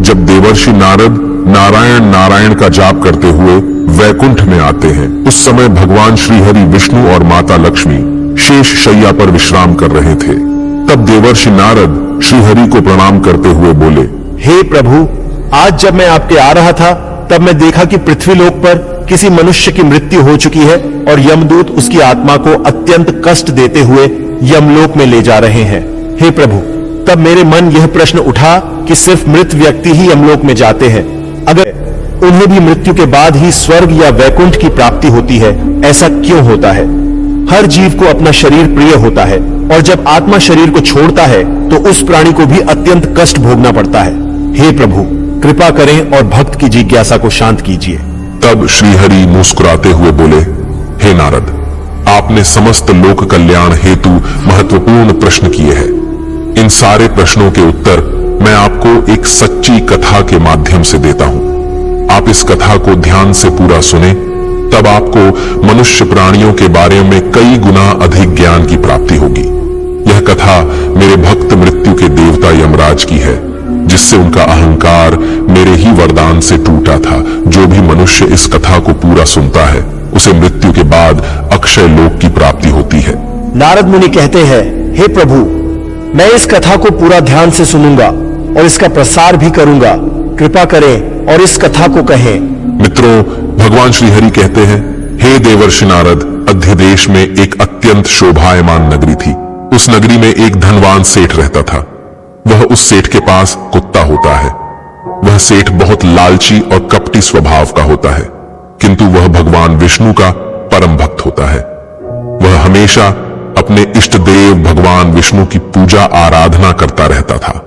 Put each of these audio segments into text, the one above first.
जब देवर्षि नारद नारायण नारायण का जाप करते हुए वैकुंठ में आते हैं, उस समय भगवान श्रीहरि विष्णु और माता लक्ष्मी शेष शैया पर विश्राम कर रहे थे। तब देवर्षि नारद श्रीहरि को प्रणाम करते हुए बोले, हे प्रभु, आज जब मैं आपके आ रहा था तब मैं देखा कि पृथ्वीलोक पर किसी मनुष्य की मृत्यु हो चुकी है और यमदूत उसकी आत्मा को अत्यंत कष्ट देते हुए यमलोक में ले जा रहे हैं। हे प्रभु, तब मेरे मन यह प्रश्न उठा कि सिर्फ मृत व्यक्ति ही यमलोक में जाते हैं। अगर उन्हें भी मृत्यु के बाद ही स्वर्ग या वैकुंठ की प्राप्ति होती है, ऐसा क्यों होता है? हर जीव को अपना शरीर प्रिय होता है और जब आत्मा शरीर को छोड़ता है तो उस प्राणी को भी अत्यंत कष्ट भोगना पड़ता है। हे प्रभु, कृपा करें और भक्त की जिज्ञासा को शांत कीजिए। तब श्रीहरि मुस्कुराते हुए बोले, हे नारद, आपने समस्त लोक कल्याण हेतु महत्वपूर्ण प्रश्न किए हैं। इन सारे प्रश्नों के उत्तर मैं आपको एक सच्ची कथा के माध्यम से देता हूं। आप इस कथा को ध्यान से पूरा सुने, तब आपको मनुष्य प्राणियों के बारे में कई गुना अधिक ज्ञान की प्राप्ति होगी। यह कथा मेरे भक्त मृत्यु के देवता यमराज की है, जिससे उनका अहंकार मेरे ही वरदान से टूटा था। जो भी मनुष्य इस कथा को पूरा सुनता है, उसे मृत्यु के बाद अक्षय लोक की प्राप्ति होती है। नारद मुनि कहते हैं, हे प्रभु, मैं इस कथा को पूरा ध्यान से सुनूंगा और इसका प्रसार भी करूंगा। कृपा करें और इस कथा को कहें। मित्रों, भगवान श्रीहरि कहते हैं, हे देवर्षि नारद, अध्यदेश में एक अत्यंत शोभायमान नगरी थी। उस नगरी में एक धनवान सेठ रहता था। वह उस सेठ के पास कुत्ता होता है। वह सेठ बहुत लालची और कपटी स्वभाव का होता है, किंतु वह भगवान विष्णु का परम भक्त होता है। वह हमेशा अपने इष्ट देव भगवान विष्णु की पूजा आराधना करता रहता था।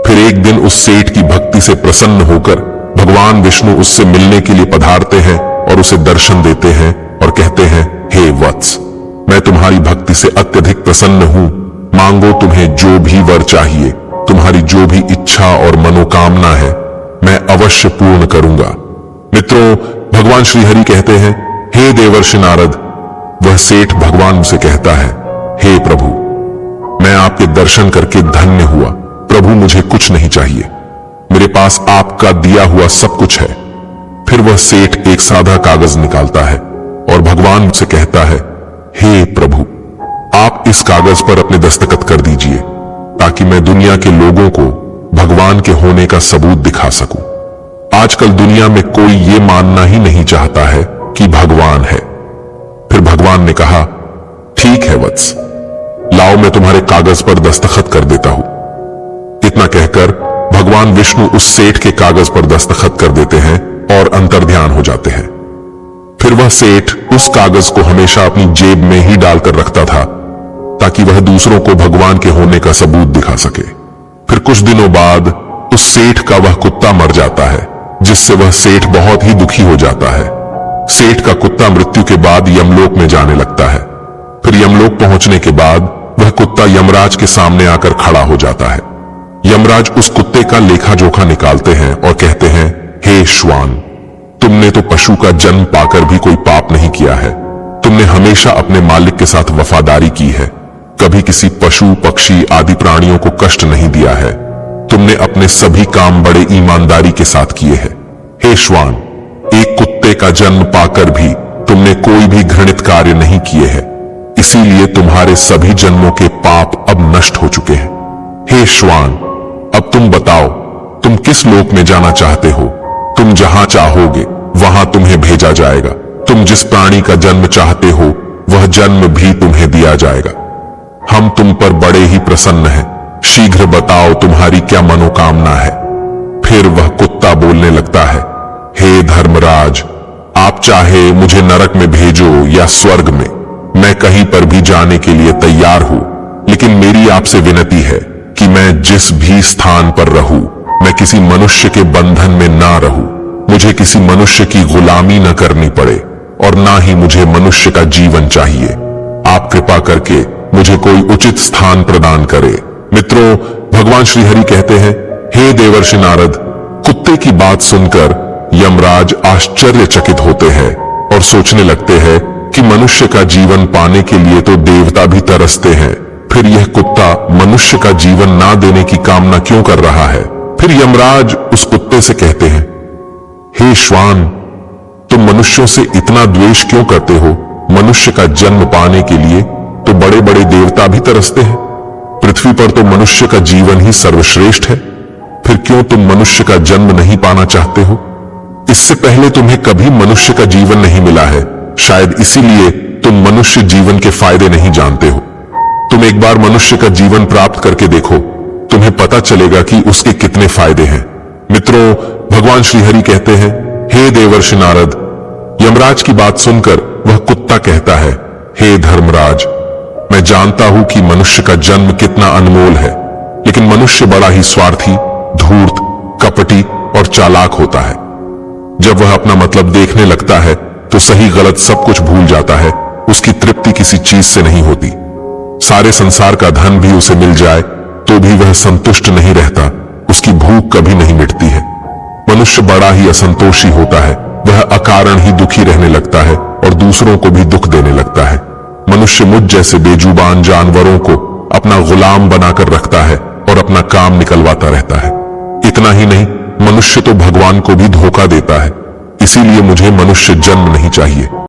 फिर एक दिन उस सेठ की भक्ति से प्रसन्न होकर भगवान विष्णु उससे मिलने के लिए पधारते हैं और उसे दर्शन देते हैं और कहते हैं, हे वत्स, मैं तुम्हारी भक्ति से अत्यधिक प्रसन्न हूं। मांगो, तुम्हें जो भी वर चाहिए, तुम्हारी जो भी इच्छा और मनोकामना है, मैं अवश्य पूर्ण करूंगा। मित्रों, भगवान श्रीहरि कहते हैं, हे देवर्षि नारद, वह सेठ भगवान से कहता है, हे प्रभु, मैं आपके दर्शन करके धन्य हुआ। प्रभु, मुझे कुछ नहीं चाहिए, मेरे पास आपका दिया हुआ सब कुछ है। फिर वह सेठ एक सादा कागज निकालता है और भगवान से कहता है, हे प्रभु, आप इस कागज पर अपने दस्तखत कर दीजिए, ताकि मैं दुनिया के लोगों को भगवान के होने का सबूत दिखा सकूं। आजकल दुनिया में कोई ये मानना ही नहीं चाहता है कि भगवान है। फिर भगवान ने कहा, ठीक है वत्स, लाओ, मैं तुम्हारे कागज पर दस्तखत कर देता हूं। इतना कहकर भगवान विष्णु उस सेठ के कागज पर दस्तखत कर देते हैं और अंतर्ध्यान हो जाते हैं। फिर वह सेठ उस कागज को हमेशा अपनी जेब में ही डालकर रखता था, ताकि वह दूसरों को भगवान के होने का सबूत दिखा सके। फिर कुछ दिनों बाद उस सेठ का वह कुत्ता मर जाता है, जिससे वह सेठ बहुत ही दुखी हो जाता है। सेठ का कुत्ता मृत्यु के बाद यमलोक में जाने लगता है। फिर यमलोक पहुंचने के बाद वह कुत्ता यमराज के सामने आकर खड़ा हो जाता है। यमराज उस कुत्ते का लेखा जोखा निकालते हैं और कहते हैं, हे श्वान, तुमने तो पशु का जन्म पाकर भी कोई पाप नहीं किया है। तुमने हमेशा अपने मालिक के साथ वफादारी की है, कभी किसी पशु पक्षी आदि प्राणियों को कष्ट नहीं दिया है। तुमने अपने सभी काम बड़े ईमानदारी के साथ किए हैं। हे श्वान, एक कुत्ते का जन्म पाकर भी तुमने कोई भी घृणित कार्य नहीं किए हैं, इसीलिए तुम्हारे सभी जन्मों के पाप अब नष्ट हो चुके हैं। हे श्वान, अब तुम बताओ, तुम किस लोक में जाना चाहते हो? तुम जहां चाहोगे वहां तुम्हें भेजा जाएगा। तुम जिस प्राणी का जन्म चाहते हो वह जन्म भी तुम्हें दिया जाएगा। हम तुम पर बड़े ही प्रसन्न हैं। शीघ्र बताओ, तुम्हारी क्या मनोकामना है? फिर वह कुत्ता बोलने लगता है, हे धर्मराज, आप चाहे मुझे नरक में भेजो या स्वर्ग में, मैं कहीं पर भी जाने के लिए तैयार हूं। लेकिन मेरी आपसे विनती है कि मैं जिस भी स्थान पर रहूं, मैं किसी मनुष्य के बंधन में ना रहूं। मुझे किसी मनुष्य की गुलामी न करनी पड़े और ना ही मुझे मनुष्य का जीवन चाहिए। आप कृपा करके मुझे कोई उचित स्थान प्रदान करें। मित्रों, भगवान श्रीहरि कहते हैं, हे देवर्षि नारद, कुत्ते की बात सुनकर यमराज आश्चर्यचकित होते हैं और सोचने लगते हैं कि मनुष्य का जीवन पाने के लिए तो देवता भी तरसते हैं, फिर यह कुत्ता मनुष्य का जीवन ना देने की कामना क्यों कर रहा है? फिर यमराज उस कुत्ते से कहते हैं, हे श्वान, तुम मनुष्यों से इतना द्वेष क्यों करते हो? मनुष्य का जन्म पाने के लिए तो बड़े बड़े देवता भी तरसते हैं। पृथ्वी पर तो मनुष्य का जीवन ही सर्वश्रेष्ठ है। फिर क्यों तुम मनुष्य का जन्म नहीं पाना चाहते हो? इससे पहले तुम्हें कभी मनुष्य का जीवन नहीं मिला है। शायद इसीलिए तुम मनुष्य जीवन के फायदे नहीं जानते हो। तुम एक बार मनुष्य का जीवन प्राप्त करके देखो, तुम्हें पता चलेगा कि उसके कितने फायदे हैं। मित्रों, भगवान श्रीहरि कहते हैं, हे देवर्षि नारद, यमराज की बात सुनकर वह कुत्ता कहता है, हे धर्मराज, मैं जानता हूं कि मनुष्य का जन्म कितना अनमोल है, लेकिन मनुष्य बड़ा ही स्वार्थी, धूर्त, कपटी और चालाक होता है। जब वह अपना मतलब देखने लगता है तो सही गलत सब कुछ भूल जाता है। उसकी तृप्ति किसी चीज से नहीं होती। सारे संसार का धन भी उसे मिल जाए तो भी वह संतुष्ट नहीं रहता। उसकी भूख कभी नहीं मिटती है। मनुष्य बड़ा ही असंतोषी होता है। वह अकारण ही दुखी रहने लगता है और दूसरों को भी दुख देने लगता है। मनुष्य मुझ जैसे बेजुबान जानवरों को अपना गुलाम बनाकर रखता है और अपना काम निकलवाता रहता है। इतना ही नहीं, मनुष्य तो भगवान को भी धोखा देता है। इसीलिए मुझे मनुष्य जन्म नहीं चाहिए।